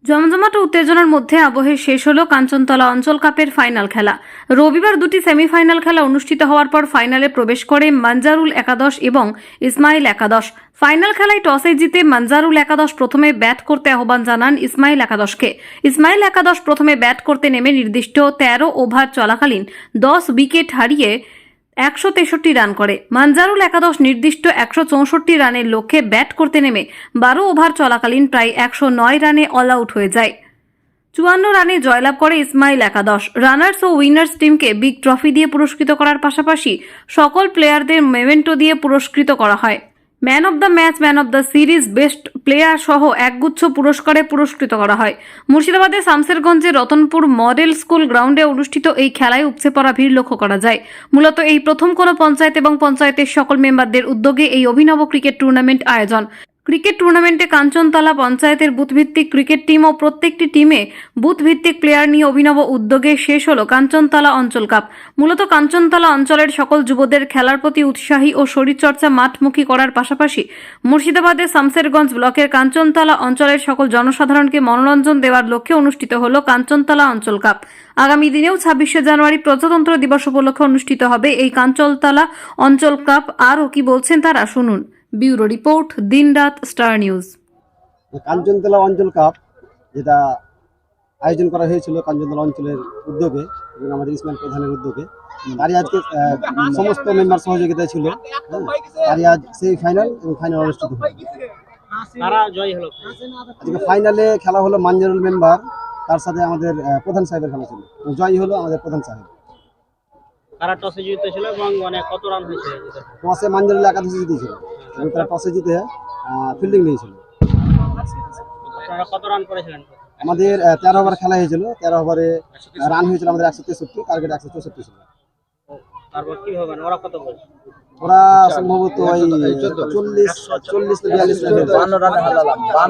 জমজমাট উত্তেজনার মধ্যে আবহে শেষ হলো কাঞ্চনতলা অঞ্চল কাপের ফাইনাল খেলা। রবিবার দুটি সেমিফাইনাল খেলা অনুষ্ঠিত হওয়ার পর ফাইনালে প্রবেশ করে মানজারুল একাদশ এবং ইসমাইল একাদশ। ফাইনাল খেলায় টসে জিতে মানজারুল একাদশ প্রথমে ব্যাট করতে আহ্বান জানান ইসমাইল একাদশকে। ইসমাইল একাদশ প্রথমে ব্যাট করতে নেমে নির্দিষ্ট 13 ওভার চলাকালীন 10 উইকেট হারিয়ে 163 রান করে। মানজারুল একাদশ নির্দিষ্ট 164 রানের লক্ষ্যে ব্যাট করতে নেমে 12 ওভার চলাকালীন প্রায় 109 রানে অল আউট হয়ে যায়। 54 রানে জয়লাভ করে ইসমাইল একাদশ। রানার্স ও উইনার্স টিমকে বিগ ট্রফি দিয়ে পুরস্কৃত করার পাশাপাশি সকল প্লেয়ারদের মেমেন্টো দিয়ে পুরস্কৃত করা হয়। Man of the match, man of the series, best player সহ একগুচ্ছ পুরস্কারে পুরস্কৃত করা হয়। মুর্শিদাবাদের শামসেরগঞ্জের রতনপুর মডেল স্কুল গ্রাউন্ডে অনুষ্ঠিত এই খেলায় উপচে পড়া ভিড় লক্ষ্য করা যায়। মূলত এই প্রথম কোনো পঞ্চায়েত এবং পঞ্চায়েতের সকল মেম্বারদের উদ্যোগে এই অভিনব ক্রিকেট টুর্নামেন্ট আয়োজন। ক্রিকেট টুর্নামেন্টে কাঞ্চনতলা পঞ্চায়েতের বুথভিত্তিক ক্রিকেট টিম ও প্রত্যেকটি টিমে বুথভিত্তিক প্লেয়ার নিয়ে অভিনব উদ্যোগে শেষ হলো কাঞ্চনতলা অঞ্চল কাপ। মূলত কাঞ্চনতলা অঞ্চলের সকল যুবদের খেলার প্রতি উৎসাহী ও শরীরচর্চা মাঠমুখী করার পাশাপাশি মুর্শিদাবাদের শামসেরগঞ্জ ব্লকের কাঞ্চনতলা অঞ্চলের সকল জনসাধারণকে মনোরঞ্জন দেওয়ার লক্ষ্যে অনুষ্ঠিত হলো কাঞ্চনতলা অঞ্চল কাপ। আগামী দিনেও 26শে জানুয়ারি প্রজাতন্ত্র দিবস উপলক্ষে অনুষ্ঠিত হবে এই কাঞ্চনতলা অঞ্চল কাপ। আরও কি বলছেন তারা শুনুন। ব্যুরো রিপোর্ট, দিনরাত স্টার নিউজ। কাঞ্চনতলা অঞ্চল কাপ যেটা আয়োজন করা হয়েছিল কাঞ্চনতলা অঞ্চলের উদ্যোগে এবং আমাদের ইসমাইল প্রধানের উদ্যোগে, তারই আজকে সমস্ত মেম্বার সহযোগিতা ছিল। তারই আজ সেই ফাইনাল এবং ফাইনাল অনুষ্ঠিত হলো। আজকে ফাইনালে খেলা হলো মানজারুল মেম্বার, তার সাথে আমাদের প্রধান সাহেবের খেলা ছিল। জয়ী হলো আমাদের প্রধান সাহেব। তারা টসে জিতেছিল এবং কত রান হয়েছিল? টসে মানজারুল একাদশী জিতেছিল এবং তারা টসে জিতে ফিল্ডিং নিয়েছিল। আপনারা কত রান করেছিলেন? আমাদের 13 ওভার খেলা হয়েছিল। 13 ওভারে রান হয়েছিল আমাদের 163, টার্গেট 164 ছিল। তারপর কি হবে, ওরা কত বলছে? ওরা সম্ভবত ওই 40 42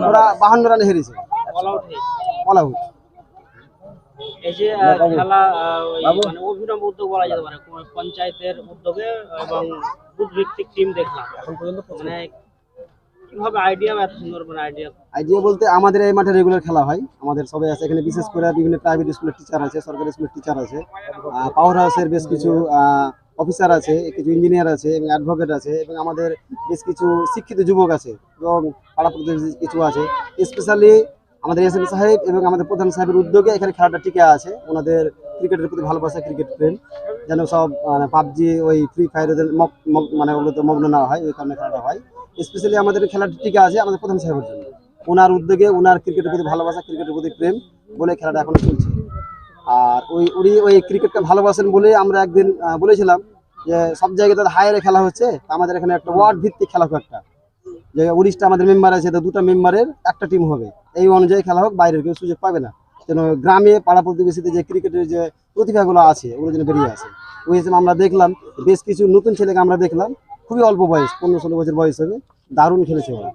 ওরা 52 রানে হেরেছে। All out. এই যে খেলা অভিনব উদ্যোগ বলা যেতে পারে, পঞ্চায়েতের উদ্যোগে এবং বুথ ভিত্তিক টিম দেখলাম। এখন পর্যন্ত কিভাবে আইডিয়া, এত সুন্দর আইডিয়া বলতে আমাদের এই মাঠে রেগুলার খেলা হয়। আমাদের সবাই আছে এখানে, বিশেষ করে বিভিন্ন প্রাইভেট স্কুলের টিচার আছে, সরকারি স্কুলের টিচার আছে, পাওয়ার হাউসের বেশ কিছু অফিসার আছে, কিছু ইঞ্জিনিয়ার আছে এবং অ্যাডভোকেট আছে এবং আমাদের বেশ কিছু শিক্ষিত যুবক আছে এবং পাড়া প্রতিবেশী কিছু আছে। স্পেশালি আমাদের এসএমপি সাহেব এবং আমাদের প্রধান সাহেবের উদ্যোগে এখানে খেলাটা টিকে আছে। ওনাদের ক্রিকেটের প্রতি ভালোবাসা, ক্রিকেট প্রেম, যেন সব পাবজি ওই ফ্রি ফায়ার ওদের ওগুলো তো মগ্ন না হয়, ওই কারণে খেলাটা হয়। স্পেশালি আমাদের খেলাটা টিকে আছে আমাদের প্রধান সাহেবের জন্য। ওনার উদ্যোগে, ওনার ক্রিকেটের প্রতি ভালোবাসা, ক্রিকেটের প্রতি প্রেম বলে খেলাটা এখনো চলছে। আর উনি ওই ক্রিকেটকে ভালোবাসেন বলে আমরা একদিন বলেছিলাম যে সব জায়গায় তাদের হায়ারে খেলা হচ্ছে, আমাদের এখানে একটা ওয়ার্ড ভিত্তিক খেলা হোক, একটা যে 19টা আমাদের মেম্বার আছে, তো 2টা মেম্বারের একটা টিম হবে, এই অনুযায়ী খেলা হোক, বাইরের কেউ সুযোগ পাবে না। যেন গ্রামে পাড়া প্রতিবেশীতে যে ক্রিকেটের যে প্রতিভাগুলো আছে ওগুলো যেন বেরিয়ে আসে। ওই হিসেবে আমরা দেখলাম বেশ কিছু নতুন ছেলেকে আমরা দেখলাম, খুবই অল্প বয়স, 15-16 বছর বয়স হবে, দারুণ খেলেছে ওরা,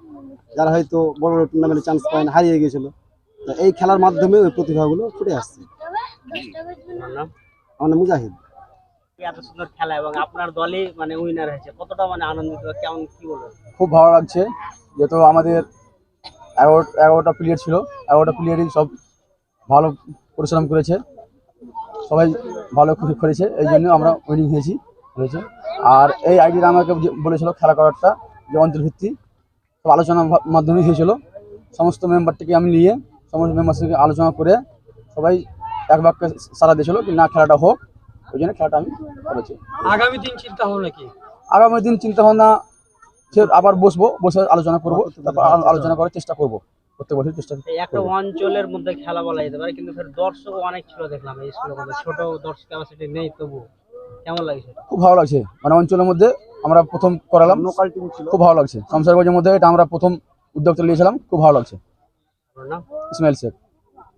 যারা হয়তো বড় বড় টুর্নামেন্টে চান্স পায় না, হারিয়ে গিয়েছিল। তো এই খেলার মাধ্যমে ওই প্রতিভাগুলো ফুটে আসছে। আমার মুজাহিদ। এত সুন্দর খেলা এবং আপনার দলে উইনার হয়েছে, কতটা আনন্দিত, কেমন, কি বলবো? খুব ভালো লাগছে, যেহেতু আমাদের 11টা প্লেয়ার ছিল, 11টা প্লেয়ারই সব ভালো পরিশ্রম করেছে, সবাই ভালো খুশি করেছে, এই জন্য আমরা উইনিং হয়েছি। আর এই আইডিয়া আমাকে বলেছিল খেলা করারটা, যে অন্তর্ভিত্তি সব আলোচনার মাধ্যমে হয়েছিল। সমস্ত মেম্বারটিকে আমি নিয়ে সমস্ত মেম্বার সঙ্গে আলোচনা করে সবাই এক বাক্যে সাড়া দিয়েছিল কি না খেলাটা হোক, ওই জন্য খেলাটা আমি করেছি। আগামী দিন চিন্তা ভাবনা কি? আগামী দিন চিন্তা ভাবনা আবার বসে আলোচনা করবো, তারপর আলোচনা করার চেষ্টা করবো, প্রত্যেক বছর চেষ্টা। একটা অঞ্চলের মধ্যে খেলা বলা যেতে পারে, কিন্তু দর্শক অনেক ছিল দেখলাম, এই স্কুলের মধ্যে ছোট দর্শক ক্যাপাসিটি নেই, তবু কেমন লাগছে? খুব ভালো লাগছে, অঞ্চলের মধ্যে আমরা প্রথম করালাম, লোকাল টিম ছিল, খুব ভালো লাগছে। শামসেরগঞ্জের মধ্যে এটা আমরা প্রথম উদ্যোগটা নিয়েছিলাম, খুব ভালো লাগছে। আপনার নাম? ইসমাইল শেখ।